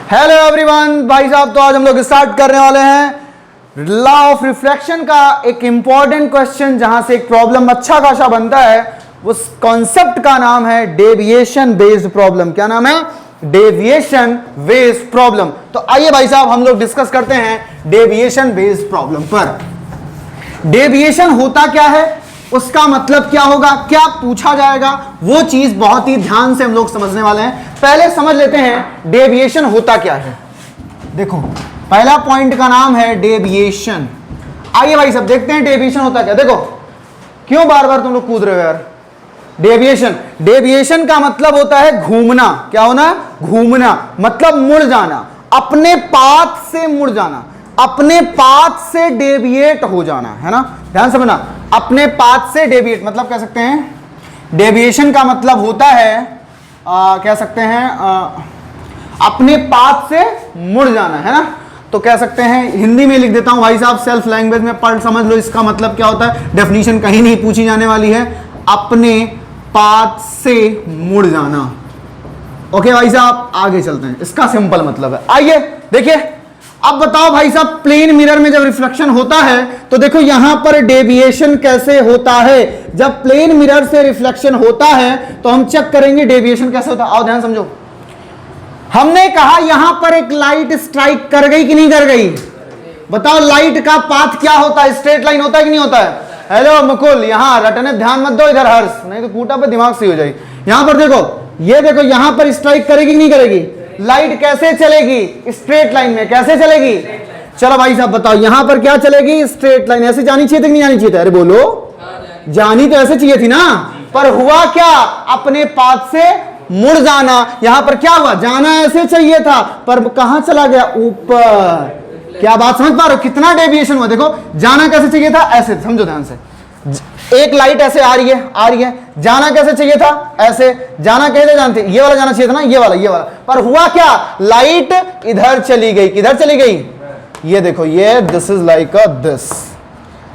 Hello everyone, भाई साहब तो आज हम लोग स्टार्ट करने वाले हैं लॉ ऑफ रिफ्लेक्शन का एक इंपॉर्टेंट क्वेश्चन, जहां से एक प्रॉब्लम अच्छा खासा बनता है। उस कॉन्सेप्ट का नाम है डेविएशन बेस्ड प्रॉब्लम। क्या नाम है? Deviation based problem. तो आइए भाई साहब हम लोग डिस्कस करते हैं डेविएशन बेस्ड प्रॉब्लम पर। डेविएशन होता क्या है, उसका मतलब क्या होगा, क्या पूछा जाएगा, वो चीज बहुत ही ध्यान से हम लोग समझने वाले हैं। पहले समझ लेते हैं डेविएशन होता क्या है। देखो, पहला पॉइंट का नाम है डेविएशन। आइए भाई सब देखते हैं डेविएशन होता क्या। देखो, क्यों बार बार तुम लोग कूद रहे हो यार। डेविएशन का मतलब होता है घूमना। क्या होना? घूमना, मतलब मुड़ जाना, अपने पाथ से मुड़ जाना, अपने पाथ से डेविएट हो जाना, है ना। ध्यान समझना, अपने पाथ से डेविएट मतलब कह सकते हैं डेविएशन का मतलब होता है कह सकते हैं अपने पाथ से मुड़ जाना, है ना। तो कह सकते हैं, हिंदी में लिख देता हूं भाई साहब, सेल्फ लैंग्वेज में पढ़ समझ लो इसका मतलब क्या होता है। डेफिनेशन कहीं नहीं पूछी जाने वाली है। अपने पाथ से मुड़ जाना। ओके भाई साहब, आगे चलते हैं, इसका सिंपल मतलब है। आइए देखिए, अब बताओ भाई साहब, प्लेन मिरर में जब रिफ्लेक्शन होता है तो देखो यहां पर डेविएशन कैसे होता है। जब प्लेन मिरर से रिफ्लेक्शन होता है तो हम चेक करेंगे डेविएशन कैसे होता है। आओ ध्यान समझो। हमने कहा यहां पर एक लाइट स्ट्राइक कर गई कि नहीं कर गई। बताओ लाइट का पाथ क्या होता है, स्ट्रेट लाइन होता है कि नहीं होता है। हेलो मुकुल, यहां रटने ध्यान मत दो इधर, हर्ष नहीं तो कूटा पे दिमाग से हो जाएगी। यहां पर देखो, ये देखो यहां पर स्ट्राइक करेगी कि नहीं करेगी। लाइट कैसे चलेगी? स्ट्रेट लाइन में। कैसे चलेगी? चलो भाई साहब बताओ, यहां पर क्या चलेगी? Straight line. ऐसे जानी चाहिए थी कि नहीं जानी चाहिए थी? अरे बोलो, जानी तो ऐसे चाहिए थी ना। पर हुआ क्या? अपने पाथ से मुड़ जाना। यहां पर क्या हुआ? जाना ऐसे चाहिए था, पर कहां चला गया? ऊपर। क्या बात समझ पा रहे हो? कितना डेविएशन हुआ। देखो, जाना कैसे चाहिए था? ऐसे। समझो ध्यान से, एक लाइट ऐसे आ रही है, जाना कैसे चाहिए था? ऐसे। जाना कैसे जानते? ये वाला जाना चाहिए था ना, ये वाला। पर हुआ क्या? लाइट इधर चली गई। किधर चली गई? ये देखो, ये this is like a this.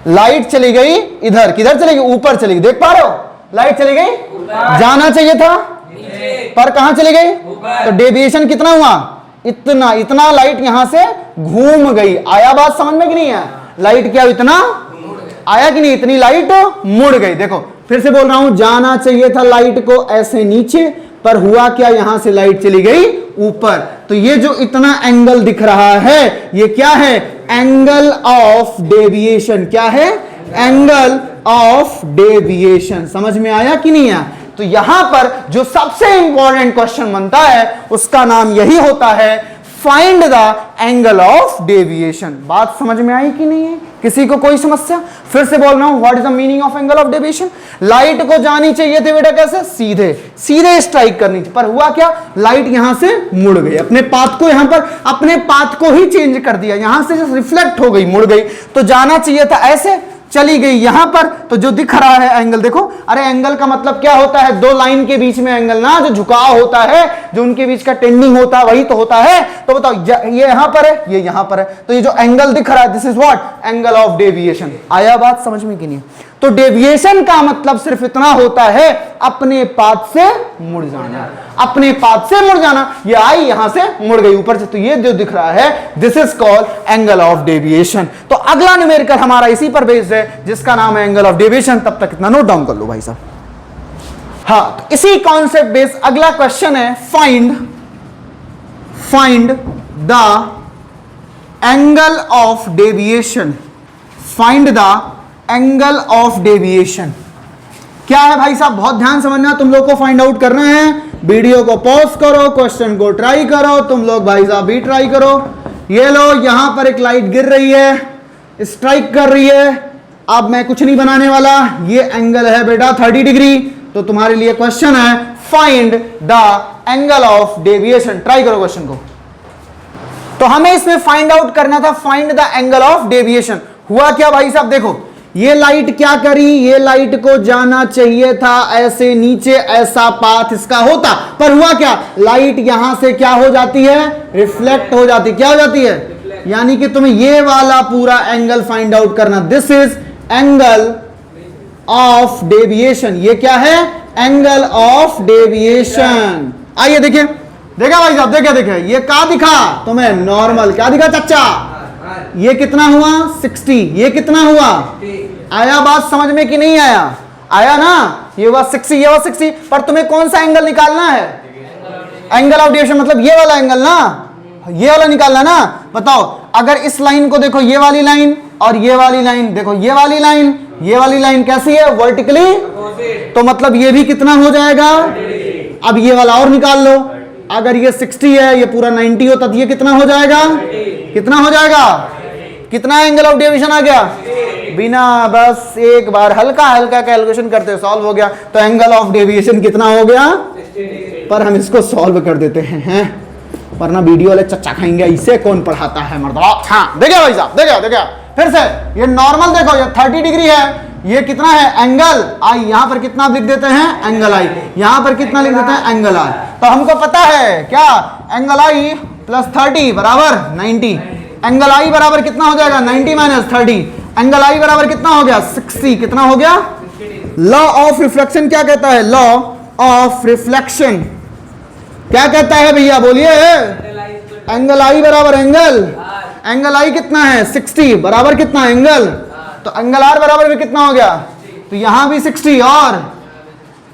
Light चली गई इधर। किधर चली गई? ऊपर चली गई। देख पा रहे हो? लाइट चली गई, जाना चाहिए था, पर कहां चली गई? तो डेविएशन कितना हुआ? इतना लाइट यहां से घूम गई। आया बात समझ में कि नहीं है? लाइट क्या इतना आया कि नहीं? इतनी लाइट मुड़ गई। देखो फिर से बोल रहा हूं, जाना चाहिए था लाइट को ऐसे नीचे, पर हुआ क्या? यहां से लाइट चली गई ऊपर। तो ये जो इतना एंगल दिख रहा है, ये क्या है? Angle of deviation. क्या है? Angle of deviation. समझ में आया कि नहीं आया? तो यहां पर जो सबसे इंपॉर्टेंट क्वेश्चन बनता है उसका नाम यही होता है, find the angle of deviation. बात समझ में आई कि नहीं है? किसी को कोई समस्या? फिर से बोल रहा हूं, what is the meaning of angle of deviation. Light को जानी चाहिए थी बेटा कैसे? सीधे स्ट्राइक करनी थी, पर हुआ क्या? लाइट यहां से मुड़ गई। अपने पाथ को यहां पर अपने पाथ को ही चेंज कर दिया, यहां से रिफ्लेक्ट हो गई, मुड़ गई। तो जाना चाहिए था ऐसे, चली गई यहां पर। तो जो दिख रहा है एंगल, देखो, अरे एंगल का मतलब क्या होता है? दो लाइन के बीच में एंगल ना, जो झुकाव होता है, जो उनके बीच का टेंडिंग होता है, वही तो होता है। तो बताओ, ये यहां पर है, ये यहां पर है, तो ये जो एंगल दिख रहा है, this is what? Angle of deviation. आया बात समझ में कि नहीं? तो डेविएशन का मतलब सिर्फ इतना होता है, अपने पाथ से मुड़ जाना। अपने पाथ से मुड़ जाना। ये आई यहां से मुड़ गई ऊपर से, तो ये जो दिख रहा है, this is called angle of deviation. तो अगला न्यूमेरिकल हमारा इसी पर बेस्ड है, जिसका नाम है एंगल ऑफ डेविएशन। तब तक इतना नोट डाउन कर लो भाई साहब। हाँ, तो इसी कॉन्सेप्ट बेस्ड अगला क्वेश्चन है, find the angle of deviation. Find the angle of deviation क्या है भाई साहब? बहुत ध्यान समझना, तुम लोग को फाइंड आउट करना है। वीडियो को पॉज करो, क्वेश्चन को ट्राई करो, तुम लोग भाई साहब भी ट्राई करो। ये लो, यहां पर एक लाइट गिर रही है, स्ट्राइक कर रही है। अब मैं कुछ नहीं बनाने वाला, ये एंगल है बेटा 30 डिग्री। तो तुम्हारे लिए क्वेश्चन है, find the angle of deviation. Try करो क्वेश्चन को। तो हमें इसमें फाइंड आउट करना था, find the angle of deviation. हुआ क्या भाई साहब? देखो, ये लाइट क्या करी? ये लाइट को जाना चाहिए था ऐसे नीचे, ऐसा पाथ इसका होता, पर हुआ क्या? लाइट यहां से क्या हो जाती है? रिफ्लेक्ट हो जाती। क्या हो जाती है? यानी कि तुम्हें ये वाला पूरा एंगल फाइंड आउट करना। This is angle of deviation. ये क्या है? Angle of deviation. आइए देखिए, देखा भाई साहब, देखे देखे, ये क्या दिखा तुम्हें, नॉर्मल। क्या दिखा चच्चा, ये कितना हुआ 60, ये कितना हुआ, आया बात समझ में कि नहीं आया, आया ना, ये हुआ 60, ये हुआ 60, पर तुम्हें कौन सा एंगल निकालना है, एंगल ऑफ डेविएशन, मतलब ये वाला एंगल ना, ये वाला निकालना ना। बताओ अगर इस लाइन को देखो, ये वाली लाइन और ये वाली लाइन देखो, ये वाली लाइन, ये वाली लाइन कैसी है, वर्टिकली, तो मतलब ये भी कितना हो जाएगा। अब ये वाला और निकाल लो, अगर ये 60 है, ये पूरा 90 होता तो ये कितना हो जाएगा, कितना हो जाएगा, कितना एंगल ऑफ डेविएशन आ गया, बिना बस एक बार हल्का हल्का कैलकुलेशन करते सॉल्व हो गया। तो एंगल ऑफ डेविएशन कितना हो गया, पर हम इसको सॉल्व कर देते हैं, वरना वीडियो वाले चच्चा खाएंगे, इसे कौन पढ़ाता है मर्दवा। हाँ देखिए भाई साहब, देखिए फिर से, ये नॉर्मल देखो, ये 30 डिग्री है, ये कितना है एंगल आई, यहां पर कितना लिख देते हैं एंगल आई, यहां पर कितना लिख देते हैं एंगल आई। तो हमको पता है क्या, एंगल आई प्लस 30 बराबर 90, एंगल आई बराबर कितना हो जाएगा 90 माइनस 30, एंगल आई बराबर कितना हो गया 60, कितना हो गया। लॉ ऑफ रिफ्लेक्शन क्या कहता है, लॉ ऑफ रिफ्लेक्शन क्या कहता है भैया, बोलिए। एंगल आई बराबर एंगल आई कितना है 60 बराबर कितना एंगल, तो एंगल आर बराबर भी कितना हो गया, तो यहां भी 60,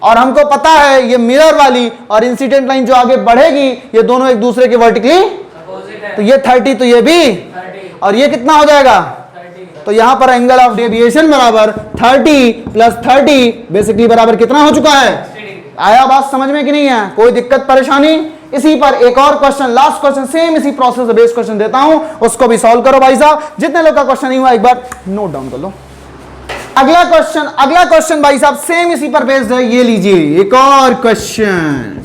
और हमको पता है ये मिरर वाली और इंसिडेंट लाइन जो आगे बढ़ेगी, ये दोनों एक दूसरे के वर्टिकली, तो ये 30 तो ये भी 30, और ये कितना हो जाएगा, तो यहां पर एंगल ऑफ डेविएशन बराबर 30 प्लस 30 बेसिकली बराबर कितना हो चुका है। आया बात समझ में कि नहीं है, कोई दिक्कत परेशानी। इसी पर एक और क्वेश्चन, लास्ट क्वेश्चन, सेम इसी प्रोसेस बेस्ड क्वेश्चन देता हूं, उसको भी सॉल्व करो भाई साहब। जितने लोग का क्वेश्चन नहीं हुआ एक बार नोट डाउन कर लो। अगला क्वेश्चन भाई साहब सेम इसी पर बेस्ड है, ये लीजिए एक और क्वेश्चन।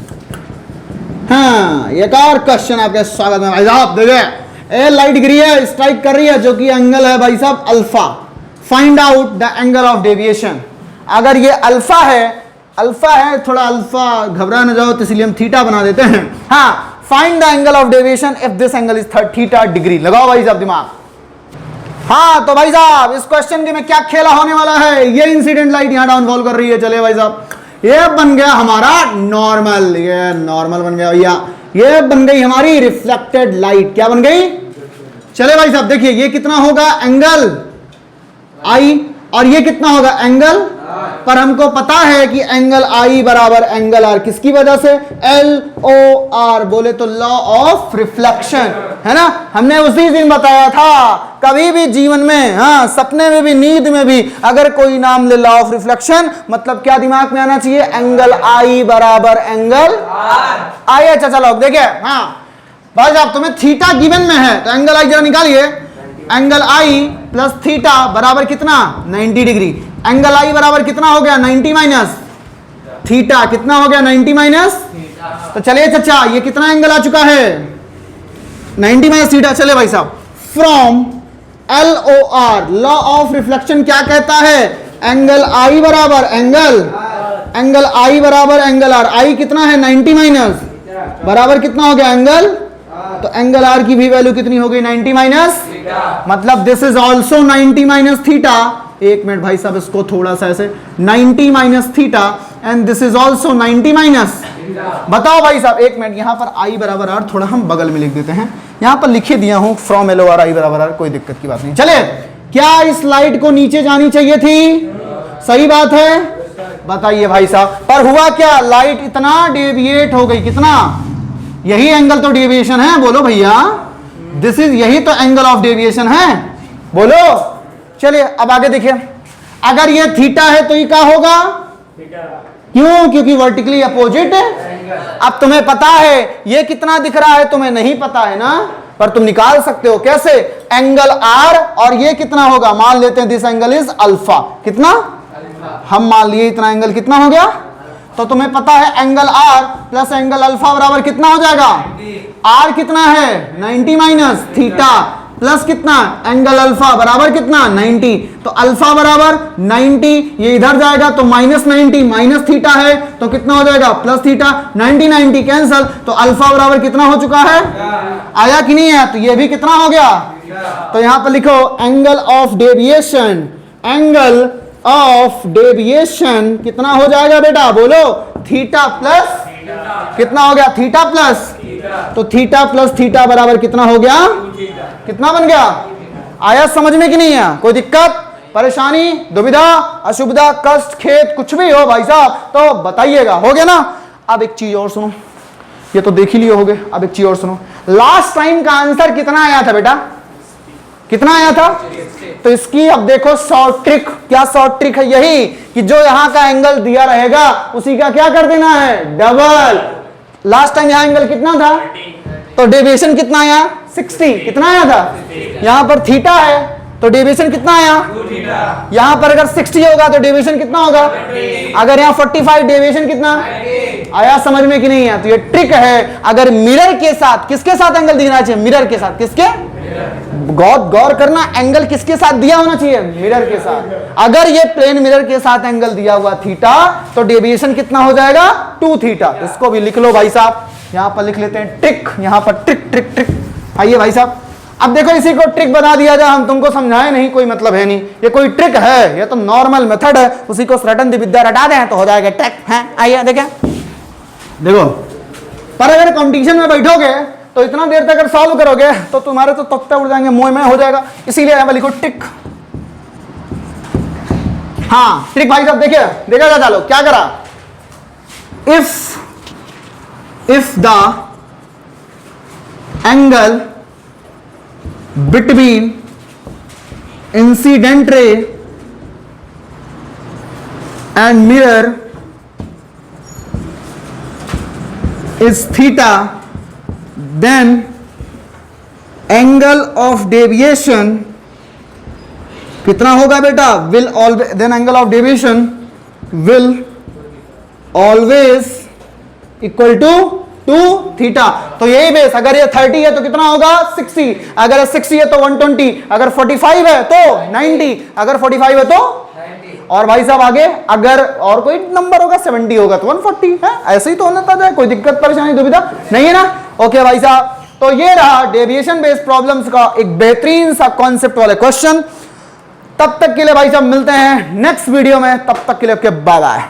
हाँ एक और क्वेश्चन आपके स्वागत में भाई साहब। देखिए लाइट गिरी है, स्ट्राइक कर रही है, जो कि एंगल है भाई साहब alpha. Find out the angle of deviation. अगर ये अल्फा है, थोड़ा अल्फा घबरा न जाओ तो इसलिए हम थीटा बना देते हैं। हाँ, find the angle of deviation if this angle is theta degree. लगाओ भाई साहब दिमाग। हाँ तो भाई साहब इस क्वेश्चन के में क्या खेला होने वाला है, ये इंसिडेंट लाइट यहां डाउनफॉल कर रही है। चले भाई साहब, ये बन गया हमारा नॉर्मल, ये नॉर्मल बन गया भैया, ये बन गई हमारी रिफ्लेक्टेड लाइट। क्या बन गई, चले भाई साहब देखिए ये कितना होगा एंगल आई, और ये कितना होगा एंगल, पर हमको पता है कि एंगल आई बराबर एंगल आर, किसकी वजह से, LOR, बोले तो लॉ ऑफ रिफ्लेक्शन, है ना। हमने उसी दिन बताया था, कभी भी जीवन में, हाँ सपने में भी नींद में भी अगर कोई नाम ले लॉ ऑफ रिफ्लेक्शन, मतलब क्या दिमाग में आना चाहिए, एंगल आई बराबर एंगल आई। अच्छा चलो देखिए, हाँ भाई साहब तुम्हें थीटा गिवन में है, तो एंगल आई जरा निकालिए। एंगल आई प्लस थीटा बराबर कितना 90 डिग्री। एंगल आई बराबर कितना हो गया 90 माइनस थीटा, कितना हो गया 90 माइनस। तो चलिए चचा ये कितना एंगल आ चुका है 90 माइनस थीटा। चले भाई साहब from LOR law of reflection क्या कहता है, एंगल आई बराबर एंगल आई बराबर एंगल आर। आई कितना है 90 माइनस बराबर कितना हो गया एंगल, तो एंगल आर की भी वैल्यू कितनी हो गई 90 माइनस, मतलब this is also 90 minus theta. एक मिनट भाई साहब इसको थोड़ा सा ऐसे 90 minus theta and this is also 90 minus. बताओ भाई साहब एक मिनट, यहां पर आई बराबर आर थोड़ा हम बगल में लिख देते हैं, यहां पर लिखे दिया हूं फ्रॉम LOR आई बराबर आर, कोई दिक्कत की बात नहीं। चले क्या इस लाइट को नीचे जानी चाहिए थी, सही बात है, बताइए भाई साहब। पर हुआ क्या, लाइट इतना डेविएट हो गई, कितना, यही एंगल तो डेविएशन है, बोलो भैया दिस इज, यही तो एंगल ऑफ डेविएशन है, बोलो। चलिए अब आगे देखिए, अगर ये थीटा है तो ये क्या होगा, क्यों, क्योंकि वर्टिकली अपोजिट है। अब तुम्हें पता है ये कितना दिख रहा है, तुम्हें नहीं पता है ना, पर तुम निकाल सकते हो कैसे, एंगल आर और ये कितना होगा, मान लेते हैं दिस एंगल इज अल्फा, कितना हम मान लिए इतना एंगल कितना हो गया, तो तुम्हें पता है angle R plus angle alpha बराबर कितना हो जाएगा, आर कितना है 90 माइनस थीटा प्लस कितना एंगल अल्फा बराबर कितना 90, तो अल्फा बराबर 90, ये इधर जाएगा तो माइनस 90 माइनस थीटा है तो कितना हो जाएगा प्लस थीटा, 90 90 कैंसल, तो अल्फा बराबर कितना हो चुका है, आया कि नहीं है, तो ये भी कितना हो गया, तो यहां पर लिखो angle of deviation, angle of deviation कितना हो जाएगा बेटा, बोलो थीटा प्लस कितना हो गया, थीटा प्लस तो थीटा प्लस थीटा बराबर कितना हो गया, कितना बन गया, आया समझ में कि नहीं है, कोई दिक्कत परेशानी दुविधा अशुभता कष्ट खेद कुछ भी हो भाई साहब तो बताइएगा, हो गया ना। अब एक चीज और सुनो, ये तो देख ही लिए होगे, अब एक चीज और सुनो, लास्ट टाइम का आंसर कितना आया था बेटा, कितना आया था, तो इसकी अब देखो शॉर्ट ट्रिक, क्या शॉर्ट ट्रिक है, यही कि जो यहां का एंगल दिया रहेगा उसी का क्या कर देना है, डबल। लास्ट टाइम यहां एंगल कितना था, तो डेविएशन कितना आया 60, कितना आया था, यहां पर थीटा है तो डेविएशन कितना आया, यहां पर अगर 60 होगा तो डेविएशन कितना होगा, अगर यहां 45 डेविएशन कितना आया, समझ में कि नहीं है। तो ये ट्रिक है, अगर मिरर के साथ, किसके साथ एंगल दिखना चाहिए, मिरर के साथ, किसके, गौर करना, एंगल किसके साथ दिया होना चाहिए, मिरर के साथ। अगर ये प्लेन मिरर के साथ एंगल दिया हुआ थीटा तो डेविएशन कितना हो जाएगा 2 थीटा। इसको भी लिख लो भाई साहब, यहां पर लिख लेते हैं ट्रिक, यहां पर ट्रिक ट्रिक ट्रिक। आइए भाई साहब, अब देखो इसी को ट्रिक बना दिया जाए, हम तुमको समझाए नहीं, कोई मतलब है नहीं, ये कोई ट्रिक है, ये तो नॉर्मल मेथड है, उसी को रटन विद्या रटा दें तो हो जाएगा ट्रिक है। आइए देखें, देखो पर अगर कंपटीशन में बैठोगे तो इतना देर तक अगर सॉल्व करोगे तो तुम्हारे तो तख्ते उड़ जाएंगे, मुंह में हो जाएगा, इसीलिए यहां पर लिखो ट्रिक। हाँ ट्रिक भाई साहब देखिए, देखा जा, चलो क्या करा, if the angle between incident ray and mirror is theta, then angle of deviation कितना होगा बेटा, will always, then angle of deviation will always equal to 2 theta. तो यही बेस, अगर ये 30 है तो कितना होगा 60, अगर 60 है तो 120, अगर 45 है तो 90, अगर 45 है तो 90, और भाई साहब आगे अगर और कोई नंबर होगा 70 होगा तो 140 है, ऐसे ही तो होता जाए, कोई दिक्कत परेशानी दुविधा नहीं है ना। ओके भाई साहब, तो ये रहा डेविएशन बेस्ड प्रॉब्लम्स का एक बेहतरीन सा कॉन्सेप्ट वाले क्वेश्चन। तब तक के लिए भाई साहब मिलते हैं नेक्स्ट वीडियो में, तब तक के लिए बाय बाय।